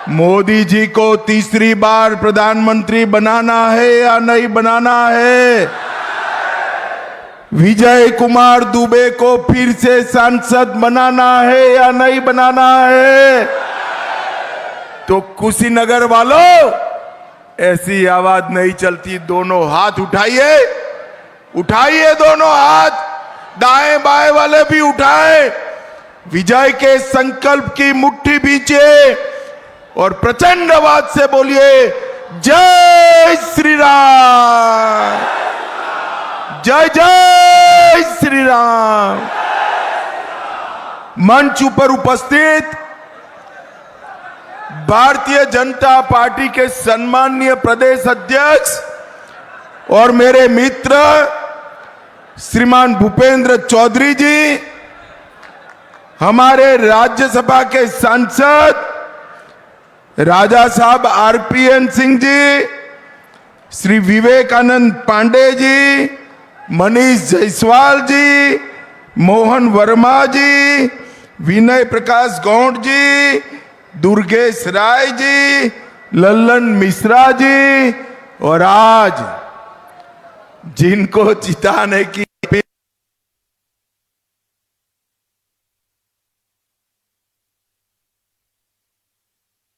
मोदी जी को तीसरी बार प्रधानमंत्री बनाना है या नहीं बनाना है? विजय कुमार दुबे को फिर से सांसद बनाना है या नहीं बनाना है? तो कुशीनगर वालों, ऐसी आवाज नहीं चलती। दोनों हाथ उठाइए, उठाइए दोनों हाथ, दाएं बाएं वाले भी उठाएं। विजय के संकल्प की मुट्ठी भींचे और प्रचंड आवाज से बोलिए, जय श्री राम, जय जय श्री राम। मंच पर उपस्थित भारतीय जनता पार्टी के सम्माननीय प्रदेश अध्यक्ष और मेरे मित्र श्रीमान भूपेंद्र चौधरी जी, हमारे राज्यसभा के सांसद राजा साहब आरपीएन सिंह जी, श्री विवेकानंद पांडे जी, मनीष जायसवाल जी, मोहन वर्मा जी, विनय प्रकाश गौड़ जी, दुर्गेश राय जी, लल्लन मिश्रा जी, और आज जिनको जिताने की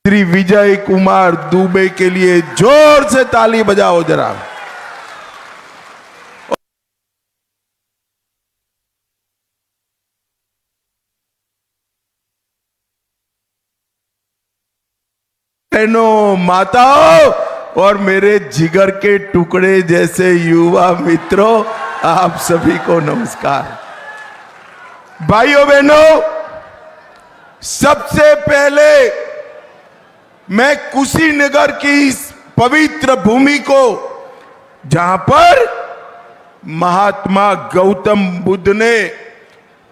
श्री विजय कुमार दुबे के लिए जोर से ताली बजाओ जरा। बहनों, माताओं और मेरे जिगर के टुकड़े जैसे युवा मित्रों, आप सभी को नमस्कार। भाइयों बहनों, सबसे पहले मैं कुशीनगर की इस पवित्र भूमि को, जहां पर महात्मा गौतम बुद्ध ने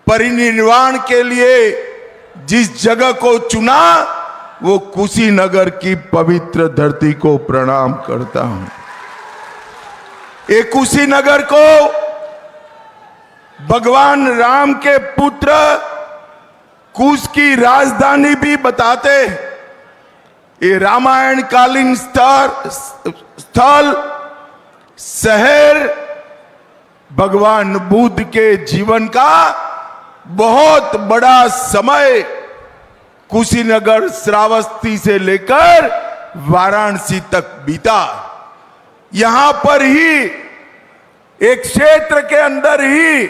परिनिर्वाण के लिए जिस जगह को चुना, वो कुशीनगर की पवित्र धरती को प्रणाम करता हूं। ये कुशीनगर को भगवान राम के पुत्र कुश की राजधानी भी बताते हैं। ये रामायण कालीन स्थल शहर भगवान बुद्ध के जीवन का बहुत बड़ा समय कुशीनगर श्रावस्ती से लेकर वाराणसी तक बीता। यहां पर ही एक क्षेत्र के अंदर ही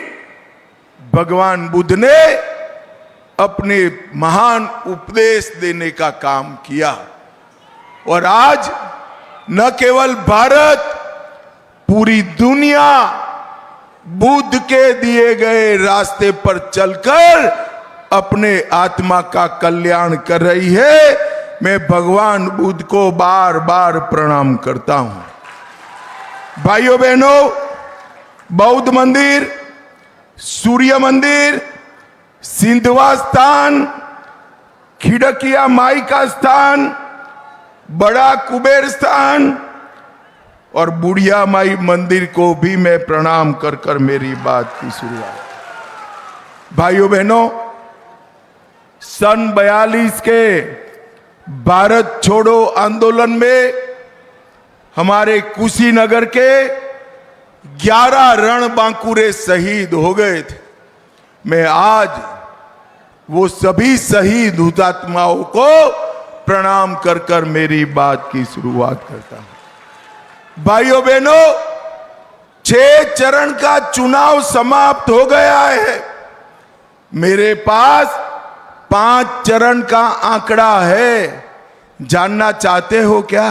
भगवान बुद्ध ने अपने महान उपदेश देने का काम किया। और आज न केवल भारत, पूरी दुनिया बुद्ध के दिए गए रास्ते पर चलकर अपने आत्मा का कल्याण कर रही है। मैं भगवान बुद्ध को बार बार प्रणाम करता हूं। भाइयों बहनों, बौद्ध मंदिर, सूर्य मंदिर, सिंधवा स्थान, खिड़किया माई का स्थान, बड़ा कुबेर स्थान और बुढ़िया माई मंदिर को भी मैं प्रणाम कर कर मेरी बात की शुरुआत। भाइयों बहनों, सन 42 के भारत छोड़ो आंदोलन में हमारे कुशीनगर के 11 रणबांकुरे शहीद हो गए थे। मैं आज वो सभी शहीद हुतात्माओं को प्रणाम कर कर मेरी बात की शुरुआत करता हूं। भाइयों बहनों, 6 चरण का चुनाव समाप्त हो गया है। मेरे पास 5 चरण का आंकड़ा है। जानना चाहते हो क्या?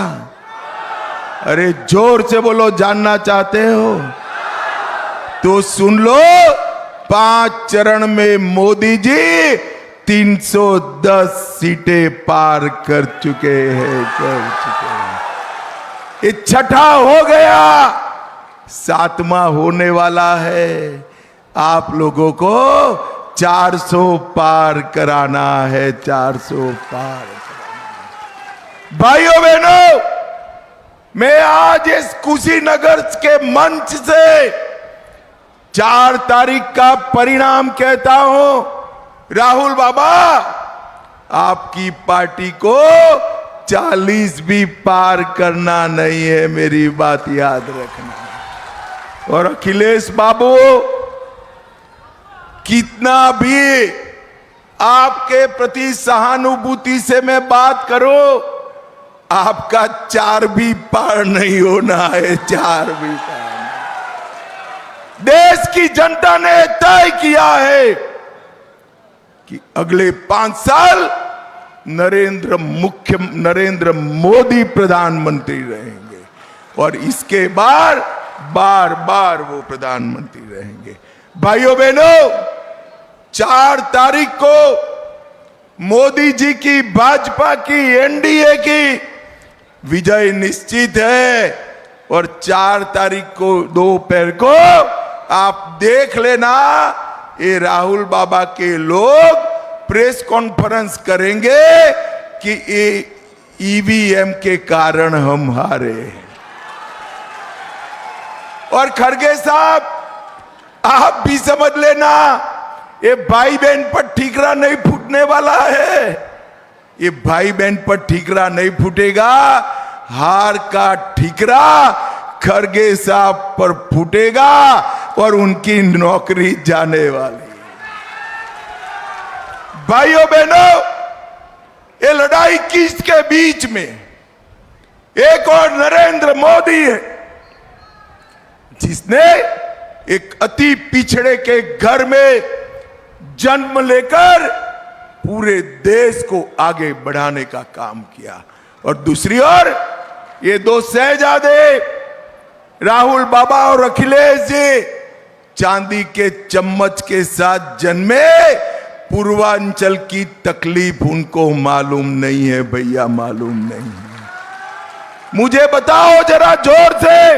अरे जोर से बोलो, जानना चाहते हो तो सुन लो। 5 चरण में मोदी जी 310 सीटें पार कर चुके हैं। ये छठा हो गया, 7वां होने वाला है। आप लोगों को 400 पार कराना है, 400 पार कराना। भाइयों बहनों, मैं आज इस कुशीनगर के मंच से 4 तारीख का परिणाम कहता हूं। राहुल बाबा, आपकी पार्टी को 40 भी पार करना नहीं है, मेरी बात याद रखना। और अखिलेश बाबू, कितना भी आपके प्रति सहानुभूति से मैं बात करूं, आपका 4 भी पार नहीं होना है, 4 भी पार नहीं। देश की जनता ने तय किया है कि अगले 5 साल नरेंद्र मोदी प्रधानमंत्री रहेंगे और इसके बार बार वो प्रधानमंत्री रहेंगे। भाइयों बहनों, 4 तारीख को मोदी जी की, भाजपा की, एनडीए की विजय निश्चित है। और 4 तारीख को दोपहर को आप देख लेना, ये राहुल बाबा के लोग प्रेस कॉन्फ्रेंस करेंगे कि ईवीएम के कारण हम हारे। और खड़गे साहब, आप भी समझ लेना, ये भाई बहन पर ठीकरा नहीं फूटने वाला है। ये भाई बहन पर ठीकरा नहीं फूटेगा, हार का ठीकरा खड़गे साहब पर फूटेगा और उनकी नौकरी जाने वाली। भाइयों बहनों, ये लड़ाई किसके बीच में? एक और नरेंद्र मोदी है जिसने एक अति पिछड़े के घर में जन्म लेकर पूरे देश को आगे बढ़ाने का काम किया। और दूसरी ओर ये 2 शहजादे राहुल बाबा और अखिलेश जी चांदी के चम्मच के साथ जन्मे। पूर्वांचल की तकलीफ उनको मालूम नहीं है भैया, मालूम नहीं है। मुझे बताओ जरा जोर से,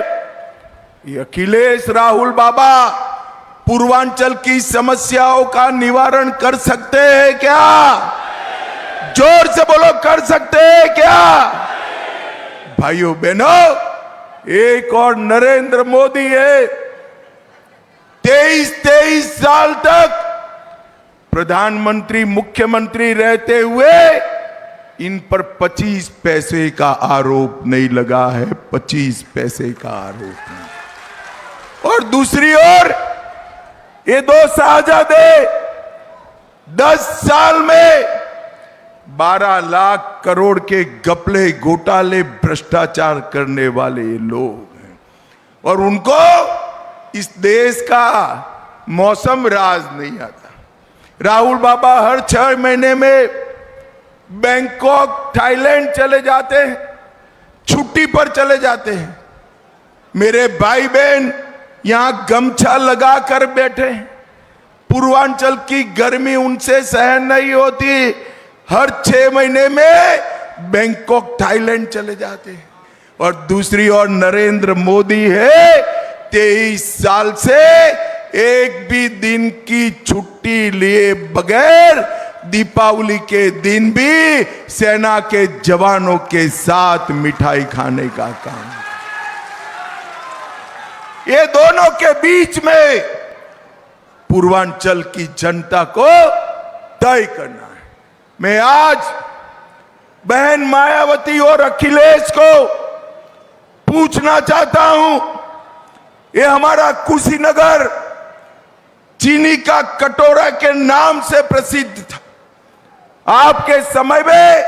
ये अखिलेश राहुल बाबा पूर्वांचल की समस्याओं का निवारण कर सकते हैं क्या? जोर से बोलो, कर सकते हैं क्या? भाइयों बहनों, एक और नरेंद्र मोदी है, 23 साल तक प्रधानमंत्री मुख्यमंत्री रहते हुए इन पर 25 पैसे का आरोप नहीं लगा है, 25 पैसे का आरोप नहीं। और दूसरी ओर ये 2 शहजादे 10 साल में 12 लाख करोड़ के घपले, घोटाले, भ्रष्टाचार करने वाले लोग हैं। और उनको इस देश का मौसम राज नहीं आता। राहुल बाबा हर 6 महीने में बैंकॉक, थाईलैंड चले जाते हैं, छुट्टी पर चले जाते हैं। मेरे भाई बहन यहां गमछा लगा कर बैठे हैं। पूर्वांचल की गर्मी उनसे सहन नहीं होती, हर 6 महीने में बैंकॉक, थाईलैंड चले जाते हैं। और दूसरी ओर नरेंद्र मोदी है, 23 साल से एक भी दिन की छुट्टी लिए बगैर दीपावली के दिन भी सेना के जवानों के साथ मिठाई खाने का काम। ये दोनों के बीच में पूर्वांचल की जनता को तय करना है। मैं आज बहन मायावती और अखिलेश को पूछना चाहता हूं, ये हमारा कुशीनगर चीनी का कटोरा के नाम से प्रसिद्ध था। आपके समय में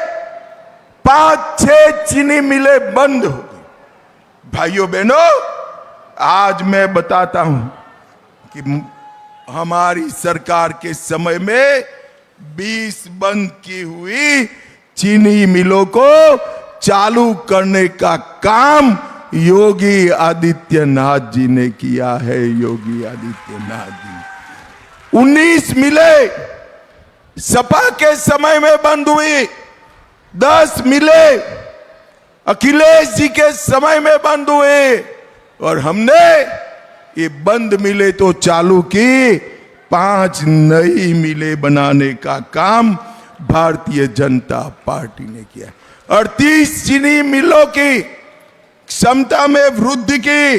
5-6 चीनी मिलें बंद हो गई। भाइयों बहनों, आज मैं बताता हूं कि हमारी सरकार के समय में 20 बंद की हुई चीनी मिलों को चालू करने का काम योगी आदित्यनाथ जी ने किया है। योगी आदित्यनाथ जी 19 मिलें सपा के समय में बंद हुई, 10 मिलें अखिलेश जी के समय में बंद हुए और हमने ये बंद मिलें तो चालू की, 5 नई मिलें बनाने का काम भारतीय जनता पार्टी ने किया। 38 चीनी मिलों की क्षमता में वृद्धि की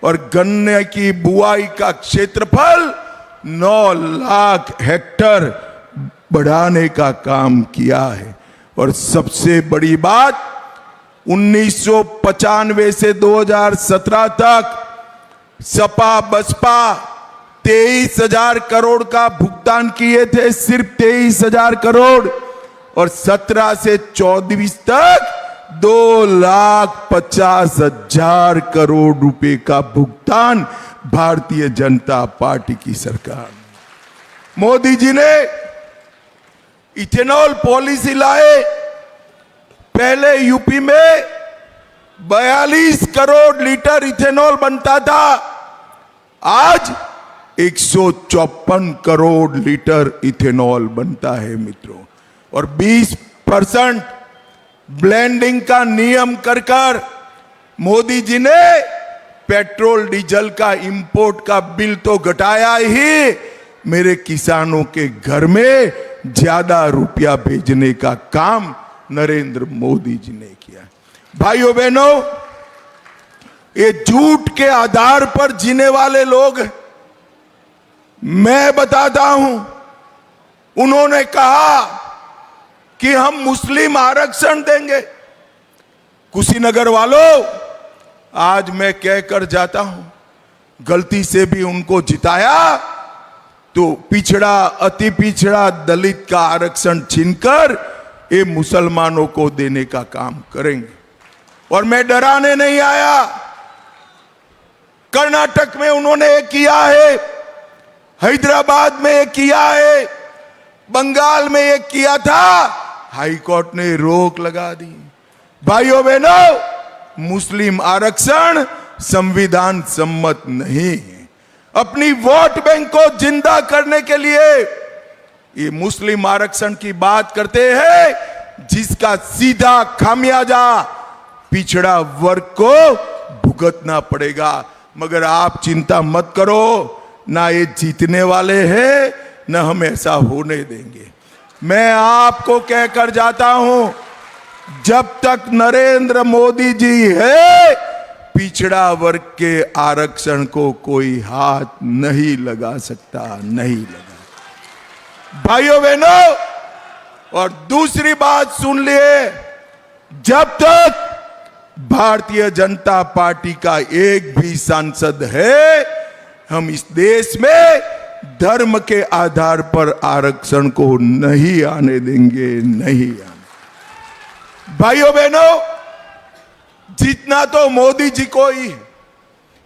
और गन्ने की बुआई का क्षेत्रफल 9 लाख हेक्टेयर बढ़ाने का काम किया है। और सबसे बड़ी बात, 1995 से 2017 तक सपा बसपा 23,000 करोड़ का भुगतान किए थे, सिर्फ 23,000 करोड़, और 17 से 24 तक 2,50,000 करोड़ रुपए का भुगतान भारतीय जनता पार्टी की सरकार। मोदी जी ने इथेनॉल पॉलिसी लाए। पहले यूपी में 42 करोड़ लीटर इथेनॉल बनता था, आज 154 करोड़ लीटर इथेनॉल बनता है मित्रों। और 20% ब्लेंडिंग का नियम कर मोदी जी ने पेट्रोल डीजल का इंपोर्ट का बिल तो घटाया ही, मेरे किसानों के घर में ज्यादा रुपया भेजने का काम नरेंद्र मोदी जी ने किया। भाइयों बहनों, ये झूठ के आधार पर जीने वाले लोग, मैं बताता हूं, उन्होंने कहा कि हम मुस्लिम आरक्षण देंगे। कुशीनगर वालों, आज मैं कहकर जाता हूं, गलती से भी उनको जिताया तो पिछड़ा, अति पिछड़ा दलित का आरक्षण छीनकर ये मुसलमानों को देने का काम करेंगे। और मैं डराने नहीं आया। कर्नाटक में उन्होंने ये किया है, हैदराबाद में ये किया है, बंगाल में ये किया था, हाई कोर्ट ने रोक लगा दी। भाइयों बहनों, मुस्लिम आरक्षण संविधान सम्मत नहीं है। अपनी वोट बैंक को जिंदा करने के लिए ये मुस्लिम आरक्षण की बात करते हैं, जिसका सीधा खामियाजा पिछड़ा वर्ग को भुगतना पड़ेगा। मगर आप चिंता मत करो, ना ये जीतने वाले हैं, ना हम ऐसा होने देंगे। मैं आपको कहकर जाता हूं, जब तक नरेंद्र मोदी जी है, पिछड़ा वर्ग के आरक्षण को कोई हाथ नहीं लगा सकता, नहीं लगा। भाइयों बहनों, और दूसरी बात सुन लिए, जब तक भारतीय जनता पार्टी का एक भी सांसद है, हम इस देश में धर्म के आधार पर आरक्षण को नहीं आने देंगे, नहीं आने। भाइयों बहनों, जीतना तो मोदी जी को ही,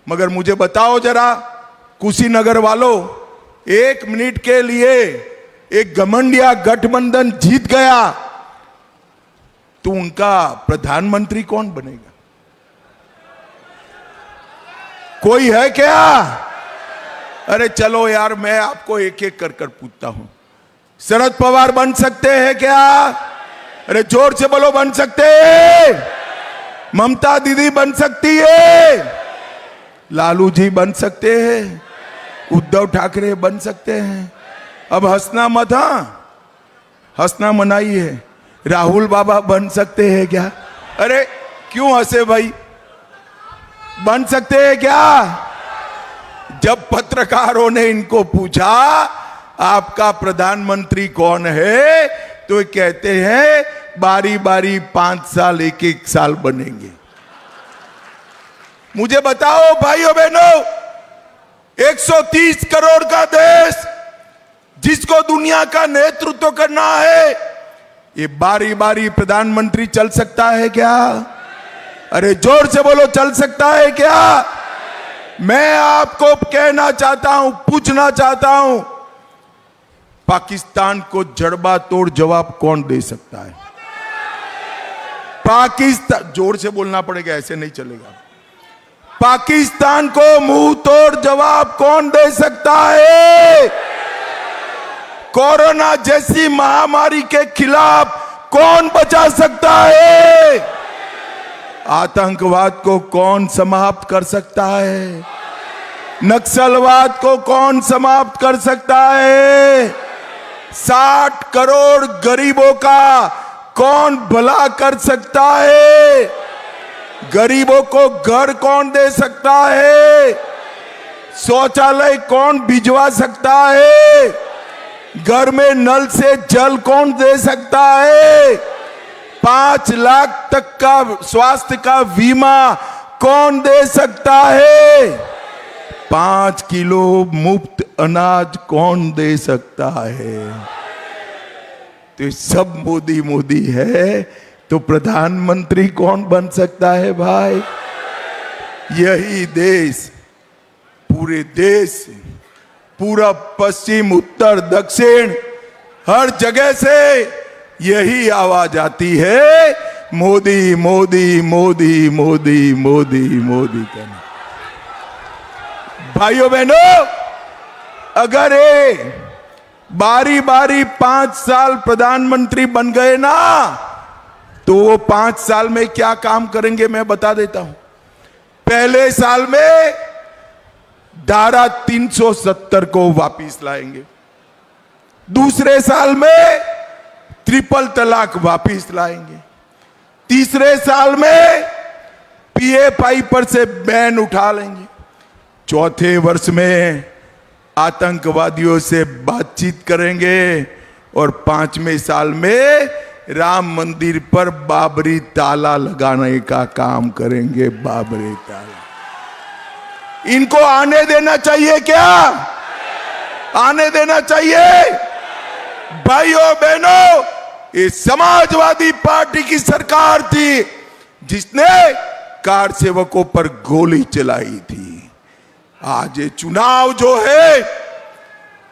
मगर मुझे बताओ जरा, कुशीनगर वालों, 1 मिनट के लिए एक घमंडिया गठबंधन जीत गया तो उनका प्रधानमंत्री कौन बनेगा? कोई है क्या? अरे चलो यार, मैं आपको एक एक कर पूछता हूं। शरद पवार बन सकते हैं क्या? अरे जोर से बोलो, बन सकते हैं? ममता दीदी बन सकती है? लालू जी बन सकते हैं? उद्धव ठाकरे बन सकते हैं? अब हंसना मत, हाँ, हंसना मनाई है। राहुल बाबा बन सकते हैं क्या? अरे क्यों हंसे भाई? बन सकते हैं क्या? जब पत्रकारों ने इनको पूछा आपका प्रधानमंत्री कौन है, तो कहते हैं बारी बारी 5 साल, 1-1 साल बनेंगे। मुझे बताओ भाइयों बहनों, 130 करोड़ का देश जिसको दुनिया का नेतृत्व करना है, ये बारी बारी प्रधानमंत्री चल सकता है क्या? अरे जोर से बोलो, चल सकता है क्या? मैं आपको कहना चाहता हूं, पूछना चाहता हूं, पाकिस्तान को जड़बा तोड़ जवाब कौन दे सकता है? पाकिस्तान, जोर से बोलना पड़ेगा, ऐसे नहीं चलेगा। पाकिस्तान को मुंह तोड़ जवाब कौन दे सकता है? कोरोना जैसी महामारी के खिलाफ कौन बचा सकता है? आतंकवाद को कौन समाप्त कर सकता है? नक्सलवाद को कौन समाप्त कर सकता है? 60 करोड़ गरीबों का कौन भला कर सकता है? गरीबों को घर कौन दे सकता है? शौचालय कौन भिजवा सकता है? घर में नल से जल कौन दे सकता है? 5 लाख तक का स्वास्थ्य का बीमा कौन दे सकता है? 5 किलो मुफ्त अनाज कौन दे सकता है? तो ये सब मोदी मोदी है, तो प्रधानमंत्री कौन बन सकता है भाई? यही देश, पूरे देश, पूरा पश्चिम उत्तर दक्षिण हर जगह से यही आवाज आती है, मोदी मोदी मोदी मोदी मोदी मोदी करना। भाइयों बहनों, अगर ये बारी बारी 5 साल प्रधानमंत्री बन गए ना, तो वो 5 साल में क्या काम करेंगे मैं बता देता हूं। पहले साल में धारा 370 को वापिस लाएंगे, दूसरे साल में ट्रिपल तलाक वापिस लाएंगे, तीसरे साल में पीएफआई पर से बैन उठा लेंगे, चौथे वर्ष में आतंकवादियों से बातचीत करेंगे और 5वें साल में राम मंदिर पर बाबरी ताला लगाने का काम करेंगे। बाबरी ताला इनको आने देना चाहिए क्या? आने देना चाहिए? भाइयों बहनों, ये समाजवादी पार्टी की सरकार थी जिसने कार सेवकों पर गोली चलाई थी। आज ये चुनाव जो है,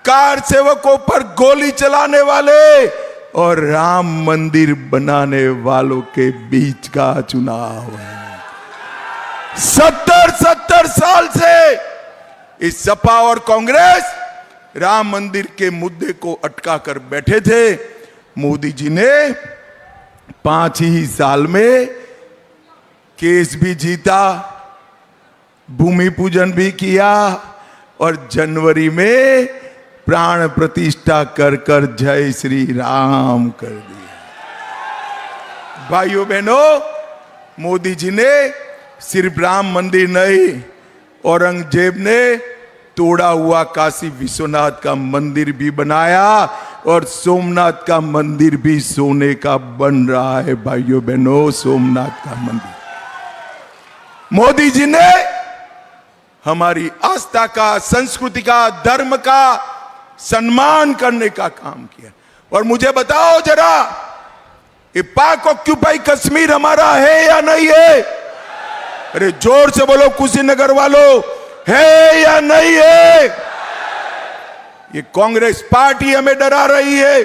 कार सेवकों पर गोली चलाने वाले और राम मंदिर बनाने वालों के बीच का चुनाव है। 70 साल से इस सपा और कांग्रेस राम मंदिर के मुद्दे को अटका कर बैठे थे। मोदी जी ने 5 ही साल में केस भी जीता, भूमि पूजन भी किया और जनवरी में प्राण प्रतिष्ठा कर कर जय श्री राम कर दिया। भाइयों बहनों, मोदी जी ने सिर्फ राम मंदिर नहीं, औरंगजेब ने तोड़ा हुआ काशी विश्वनाथ का मंदिर भी बनाया और सोमनाथ का मंदिर भी सोने का बन रहा है। भाइयों बहनों, सोमनाथ का मंदिर मोदी जी ने हमारी आस्था का, संस्कृति का, धर्म का सम्मान करने का काम किया। और मुझे बताओ जरा, ये पाक ऑक्यूपाई कश्मीर हमारा है या नहीं है? अरे जोर से बोलो कुशीनगर वालों, है या नहीं है? ये कांग्रेस पार्टी हमें डरा रही है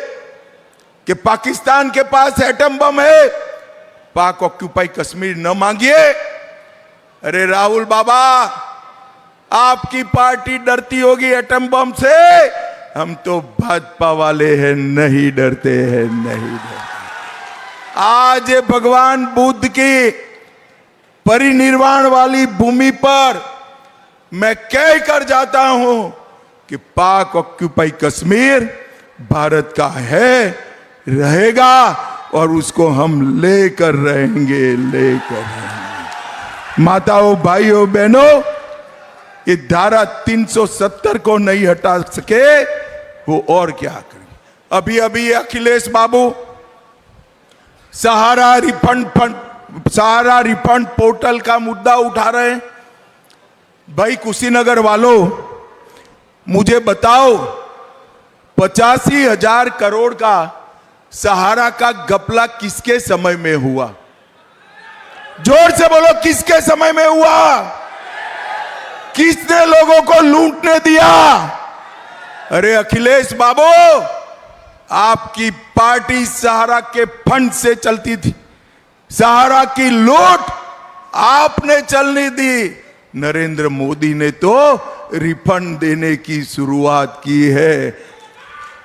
कि पाकिस्तान के पास एटम बम है, पाक ऑक्यूपाई कश्मीर न मांगिए। अरे राहुल बाबा, आपकी पार्टी डरती होगी एटम बम से, हम तो भाजपा वाले हैं, नहीं डरते हैं, नहीं डरते। आज भगवान बुद्ध की परिनिर्वाण वाली भूमि पर मैं कह कर जाता हूं कि पाक ऑक्यूपाई कश्मीर भारत का है, रहेगा और उसको हम लेकर रहेंगे, लेकर रहेंगे। माताओं, भाइयों, बहनों, ये धारा 370 को नहीं हटा सके वो और क्या करेंगे? अभी अभी अखिलेश बाबू सहारा रिफंड पोर्टल का मुद्दा उठा रहे हैं। भाई कुशीनगर वालों, मुझे बताओ, 85,000 करोड़ का सहारा का घपला किसके समय में हुआ? जोर से बोलो, किसके समय में हुआ? किसने लोगों को लूटने दिया? अरे अखिलेश बाबू, आपकी पार्टी सहारा के फंड से चलती थी, सहारा की लूट आपने चलने दी। नरेंद्र मोदी ने तो रिफंड देने की शुरुआत की है।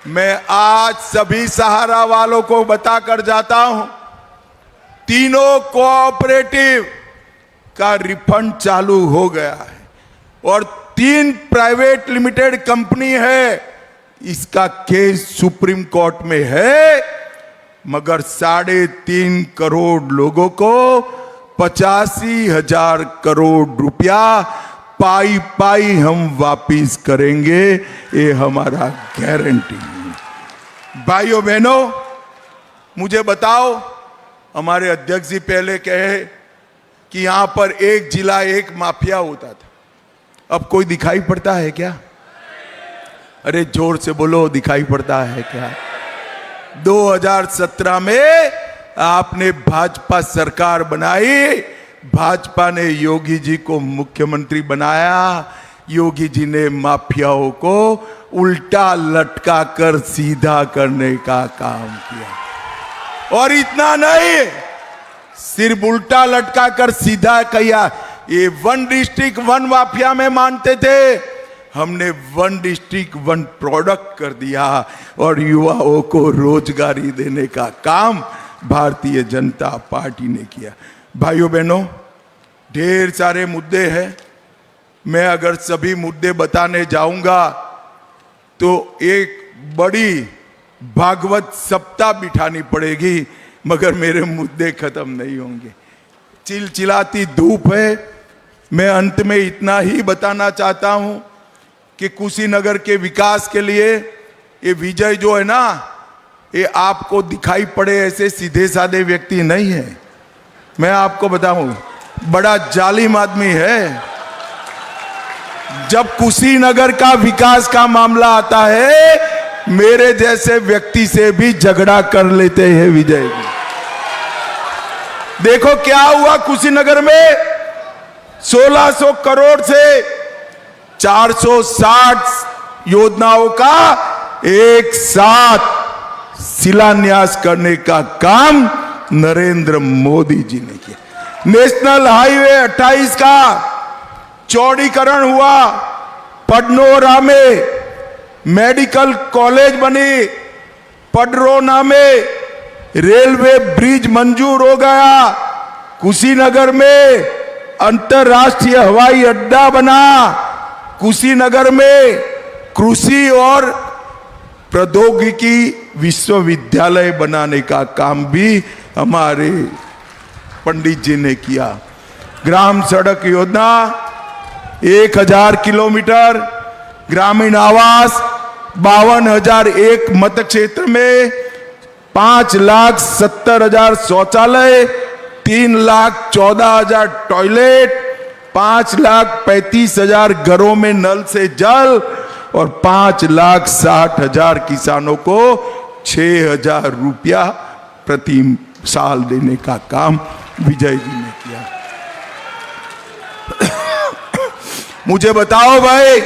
मैं आज सभी सहारा वालों को बताकर जाता हूं, तीनों कोऑपरेटिव का रिफंड चालू हो गया है और 3 प्राइवेट लिमिटेड कंपनी है, इसका केस सुप्रीम कोर्ट में है, मगर 3.5 करोड़ लोगों को 85,000 करोड़ रुपया पाई पाई हम वापिस करेंगे, ये हमारा गारंटी है। भाइयों बहनों, मुझे बताओ, हमारे अध्यक्ष जी पहले कहे कि यहां पर एक जिला एक माफिया होता था, अब कोई दिखाई पड़ता है क्या? अरे जोर से बोलो, दिखाई पड़ता है क्या? 2017 में आपने भाजपा सरकार बनाई, भाजपा ने योगी जी को मुख्यमंत्री बनाया, योगी जी ने माफियाओं को उल्टा लटका कर सीधा करने का काम किया। और इतना नहीं, सिर्फ उल्टा लटका कर सीधा किया, ये 1 डिस्ट्रिक्ट 1 माफिया में मानते थे, हमने 1 डिस्ट्रिक्ट 1 प्रोडक्ट कर दिया और युवाओं को रोजगारी देने का काम भारतीय जनता पार्टी ने किया। भाइयों बहनों, ढेर सारे मुद्दे हैं, मैं अगर सभी मुद्दे बताने जाऊंगा तो एक बड़ी भागवत सप्ताह बिठानी पड़ेगी, मगर मेरे मुद्दे खत्म नहीं होंगे। चिलचिलाती धूप है। मैं अंत में इतना ही बताना चाहता हूं कि कुशीनगर के विकास के लिए ये विजय जो है ना, ये आपको दिखाई पड़े ऐसे सीधे साधे व्यक्ति नहीं है। मैं आपको बताऊं, बड़ा जालिम आदमी है। जब कुशीनगर का विकास का मामला आता है, मेरे जैसे व्यक्ति से भी झगड़ा कर लेते हैं विजय जी। देखो क्या हुआ कुशीनगर में, 1600 करोड़ से 460 योजनाओं का एक साथ शिलान्यास करने का काम नरेंद्र मोदी जी ने किया। नेशनल हाईवे 28 का चौड़ीकरण हुआ, पडनोरा में मेडिकल कॉलेज बनी, पडरोना में रेलवे ब्रिज मंजूर हो गया, कुशीनगर में अंतरराष्ट्रीय हवाई अड्डा बना, कुशीनगर में कृषि और प्रौद्योगिकी विश्वविद्यालय बनाने का काम भी हमारे पंडित जी ने किया। ग्राम सड़क योजना 1000 किलोमीटर, ग्रामीण आवास 52,001 मत क्षेत्र में, 5,70,000 शौचालय, 3,14,000 टॉयलेट, 5,35,000 घरों में नल से जल और 5,60,000 किसानों को 6,000 रुपया प्रति साल देने का काम विजय जी ने किया। मुझे बताओ भाई,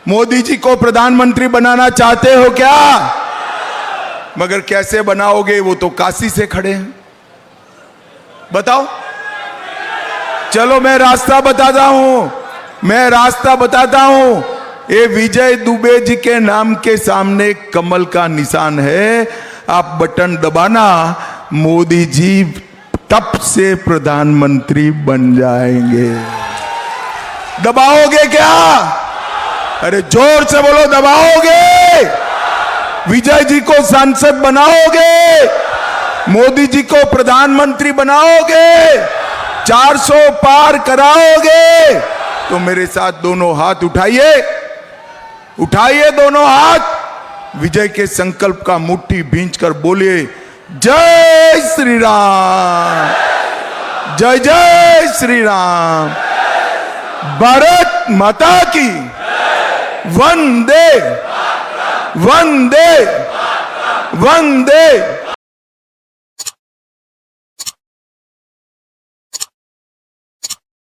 मोदी जी को प्रधानमंत्री बनाना चाहते हो क्या? मगर कैसे बनाओगे, वो तो काशी से खड़े हैं। बताओ, चलो मैं रास्ता बताता हूं, ये विजय दुबे जी के नाम के सामने कमल का निशान है, आप बटन दबाना, मोदी जी टप से प्रधानमंत्री बन जाएंगे। दबाओगे क्या? अरे जोर से बोलो, दबाओगे? विजय जी को सांसद बनाओगे? मोदी जी को प्रधानमंत्री बनाओगे? 400 पार कराओगे? तो मेरे साथ दोनों हाथ उठाइए, उठाइए दोनों हाथ, विजय के संकल्प का मुट्ठी भींचकर बोलिए, जय श्री राम, जय जय श्री राम, भारत माता की, वंदे वंदे वंदे।